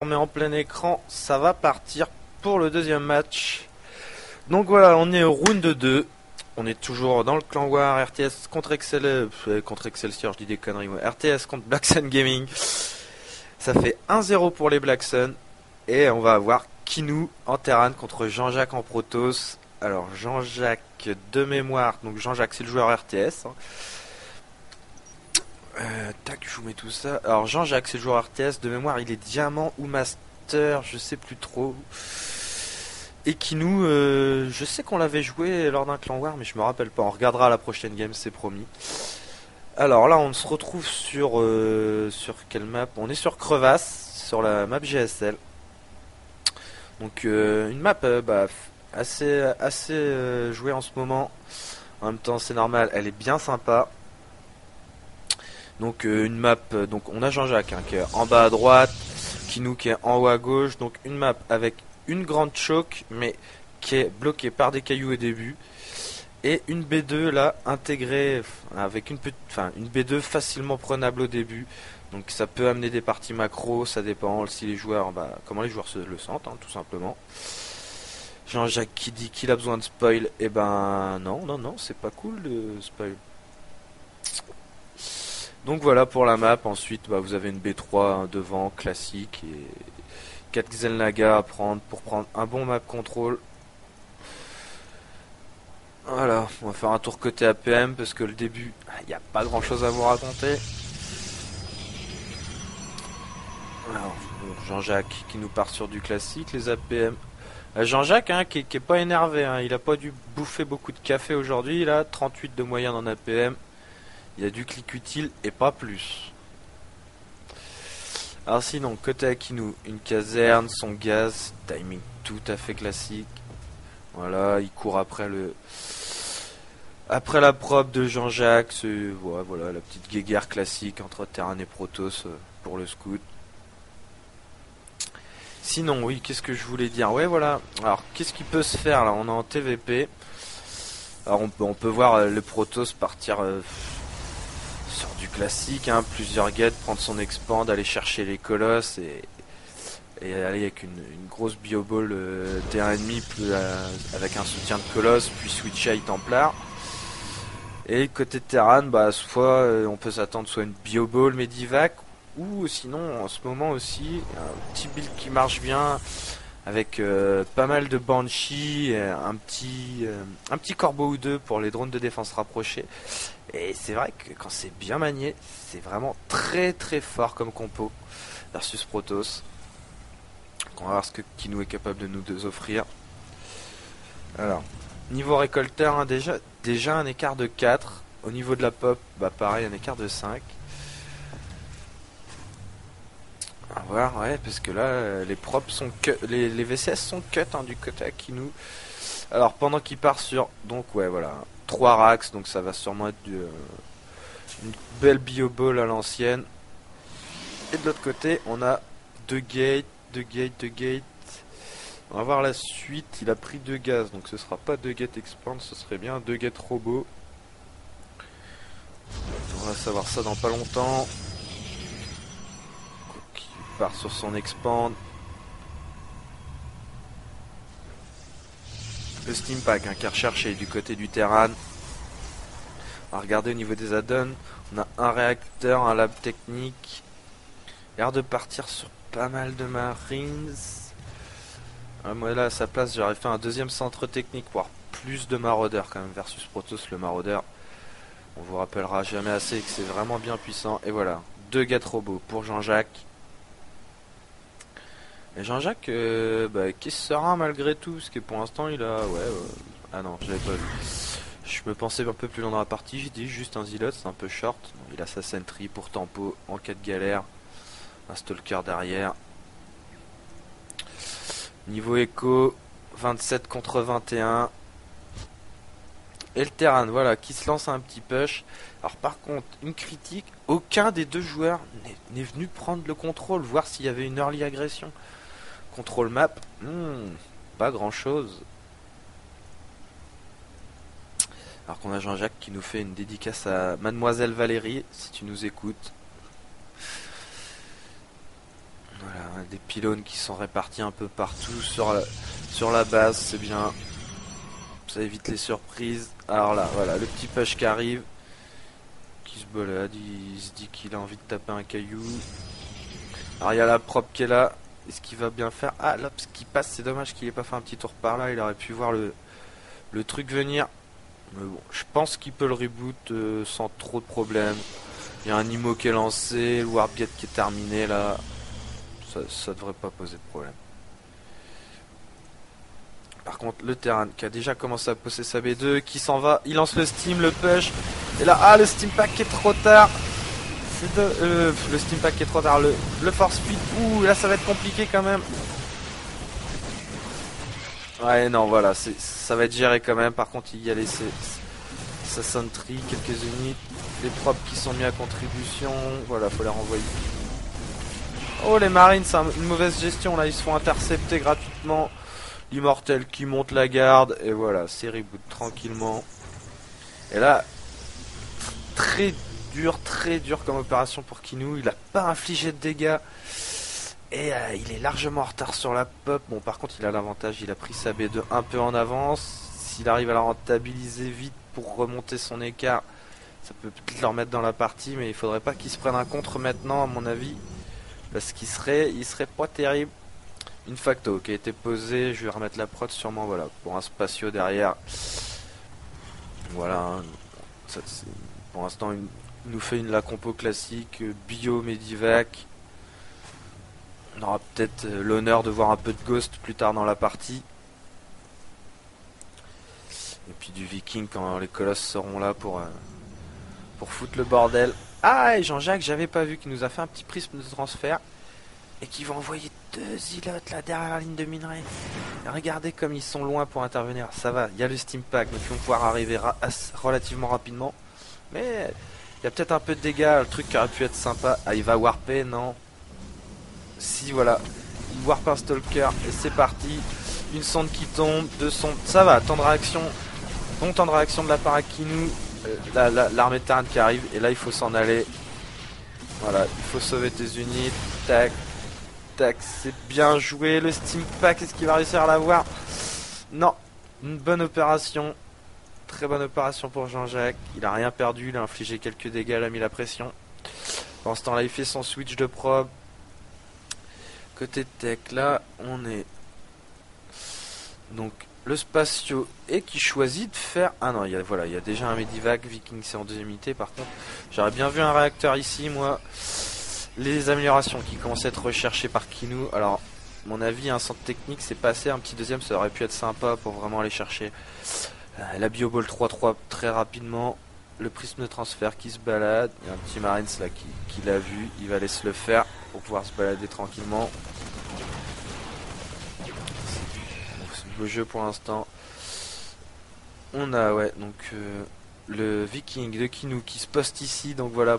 On met en plein écran, ça va partir pour le deuxième match. Donc voilà, on est au round 2. On est toujours dans le clan War, RTS contre contre Excelsior, je dis des conneries, moi. RTS contre Black Sun Gaming. Ça fait 1-0 pour les Black Sun. Et on va avoir Kinou en Terran contre Jean-Jacques en Protoss. Alors Jean-Jacques de mémoire, donc Jean-Jacques c'est le joueur RTS. Tac, je vous mets tout ça. Alors Jean-Jacques, c'est le joueur RTS de mémoire, il est diamant ou master, je sais plus trop. Et Kinou, je sais qu'on l'avait joué lors d'un clan war, mais je me rappelle pas. On regardera à la prochaine game, c'est promis. Alors là, on se retrouve sur quelle map? On est sur Crevasse, sur la map GSL. Donc une map assez jouée en ce moment. En même temps, c'est normal, elle est bien sympa. Donc une map, donc on a Jean-Jacques qui est en bas à droite, Kinou qui est en haut à gauche, donc une map avec une grande choke mais qui est bloquée par des cailloux au début et une B2 là intégrée avec une B2 facilement prenable au début. Donc ça peut amener des parties macro, ça dépend si les joueurs, comment les joueurs le sentent, tout simplement. Jean-Jacques qui dit qu'il a besoin de spoil, et ben non, non, non, c'est pas cool de spoil. Donc voilà pour la map. Ensuite, vous avez une B3 devant classique et 4 Xelnaga à prendre pour prendre un bon map control. Voilà, on va faire un tour côté APM parce que le début, il n'y a pas grand chose à vous raconter. Alors, Jean-Jacques qui nous part sur du classique, les APM. Jean-Jacques qui est pas énervé, il a pas dû bouffer beaucoup de café aujourd'hui, il a 38 de moyenne en APM. Il y a du clic utile et pas plus. Alors sinon, côté Akinou, une caserne, son gaz, timing tout à fait classique. Voilà, il court après la prop de Jean-Jacques. Voilà, la petite guéguerre classique entre Terran et Protoss pour le scout. Sinon, oui, qu'est-ce que je voulais dire? Ouais, voilà. Alors, qu'est-ce qui peut se faire là? On est en TVP. Alors, on peut voir le Protoss partir sur du classique, plusieurs gates, prendre son expand, aller chercher les colosses et aller avec une grosse bioball terrain ennemi avec un soutien de colosse, puis switch high Templar. Et côté Terran, soit on peut s'attendre soit une bioball Medivac, ou sinon en ce moment aussi un petit build qui marche bien avec pas mal de Banshee, un petit corbeau ou deux pour les drones de défense rapprochés. Et c'est vrai que quand c'est bien manié, c'est vraiment très très fort comme compo versus Protoss. Donc on va voir ce que Kinou est capable de nous offrir. Alors, niveau récolteur, déjà un écart de 4. Au niveau de la pop, pareil, un écart de 5. On va voir, ouais, parce que là, les props sont cut, les VCS sont cut du côté à Kinou. Alors, pendant qu'il part sur, donc ouais, voilà, 3 racks, donc ça va sûrement être une belle bioball à l'ancienne. Et de l'autre côté, on a 2 gates, 2 gates, 2 gates. On va voir la suite. Il a pris 2 gaz, donc ce sera pas 2 gates expand, ce serait bien 2 gates robots. On va savoir ça dans pas longtemps. Il part sur son expand. Le Steam Pack qui est recherché du côté du Terran. On va regarder au niveau des add-ons. On a un réacteur, un lab technique. L'air de partir sur pas mal de Marines. Moi là à sa place j'aurais fait un deuxième centre technique, voire plus de maraudeurs quand même versus Protoss. Le maraudeur, on vous rappellera jamais assez que c'est vraiment bien puissant. Et voilà, 2 gâtes robots pour Jean-Jacques. Et Jean-Jacques qui sera malgré tout, parce que pour l'instant il a... ah non, j'avais pas vu. Je me pensais un peu plus long dans la partie, j'ai dit juste un Zilot, c'est un peu short. Il a sa sentry pour tempo en cas de galère. Un stalker derrière. Niveau écho, 27 contre 21. Et le Terran, voilà, qui se lance un petit push. Alors par contre, une critique, aucun des deux joueurs n'est venu prendre le contrôle, voir s'il y avait une early agression. Contrôle map, pas grand chose. Alors qu'on a Jean-Jacques qui nous fait une dédicace à Mademoiselle Valérie, si tu nous écoutes. Voilà, des pylônes qui sont répartis un peu partout sur la base, c'est bien. Ça évite les surprises. Alors là, voilà, le petit push qui arrive, qui se balade, il se dit qu'il a envie de taper un caillou. Alors il y a la prop qui est là. Est-ce qu'il va bien faire? Ah, là, ce qui passe, c'est dommage qu'il ait pas fait un petit tour par là. Il aurait pu voir le truc venir. Mais bon, je pense qu'il peut le reboot sans trop de problèmes. Il y a un IMO qui est lancé, le Warbiet qui est terminé là. Ça devrait pas poser de problème. Par contre, le Terran qui a déjà commencé à poser sa B2, qui s'en va, il lance le steam, le push. Et là, ah, le steam pack qui est trop tard. Le steam pack qui est trop tard. Le force speed, ouh, là ça va être compliqué quand même. Ouais, non, voilà, ça va être géré quand même. Par contre, il y a laissé sa sentry, quelques unités, les props qui sont mis à contribution. Voilà, faut les renvoyer. Oh, les marines, c'est une mauvaise gestion là, ils se font intercepter gratuitement. L'immortel qui monte la garde, et voilà, c'est reboot tranquillement. Et là, très dur comme opération pour Kinou. Il a pas infligé de dégâts. Et il est largement en retard sur la pop. Bon, par contre, il a l'avantage, il a pris sa B2 un peu en avance. S'il arrive à la rentabiliser vite pour remonter son écart, ça peut peut-être le remettre dans la partie, mais il faudrait pas qu'il se prenne un contre maintenant, à mon avis. Parce qu'il il serait pas terrible. Une facto qui a été posée, je vais remettre la prod sûrement, voilà, pour un spatio derrière. Voilà, hein. Pour l'instant, il nous fait la compo classique, bio, medivac. On aura peut-être l'honneur de voir un peu de Ghost plus tard dans la partie. Et puis du Viking quand les colosses seront là pour foutre le bordel. Ah, et Jean-Jacques, j'avais pas vu qu'il nous a fait un petit prisme de transfert. Et qui va envoyer 2 îlots là derrière la ligne de minerai. Et regardez comme ils sont loin pour intervenir. Ça va, il y a le steam pack, donc ils vont pouvoir arriver relativement rapidement. Mais il y a peut-être un peu de dégâts, le truc qui aurait pu être sympa. Ah, il va warper, non. Si, voilà. Il warp un stalker, et c'est parti. Une sonde qui tombe, 2 sondes. Ça va, temps de réaction. Bon temps de réaction de la part Akinou. L'armée Terran qui arrive, et là il faut s'en aller. Voilà, il faut sauver tes unités. Tac. Tac, c'est bien joué. Le steam pack, est-ce qu'il va réussir à l'avoir? Non. Une bonne opération. Très bonne opération pour Jean-Jacques. Il a rien perdu, il a infligé quelques dégâts, il a mis la pression. Pendant ce temps-là, il fait son switch de probe. Côté tech, là, on est... Donc, le spatio et qui choisit de faire... Ah non, il y a déjà un Medivac. Viking, c'est en deuxième unité. Par contre, j'aurais bien vu un réacteur ici, moi. Les améliorations qui commencent à être recherchées par Kinou. Alors, à mon avis, un centre technique, c'est passé. Un petit deuxième, ça aurait pu être sympa pour vraiment aller chercher la Bioball 3-3 très rapidement. Le prisme de transfert qui se balade. Il y a un petit Marines là qui l'a vu. Il va aller se le faire pour pouvoir se balader tranquillement. C'est beau jeu pour l'instant. On a, ouais, donc le Viking de Kinou qui se poste ici. Donc voilà.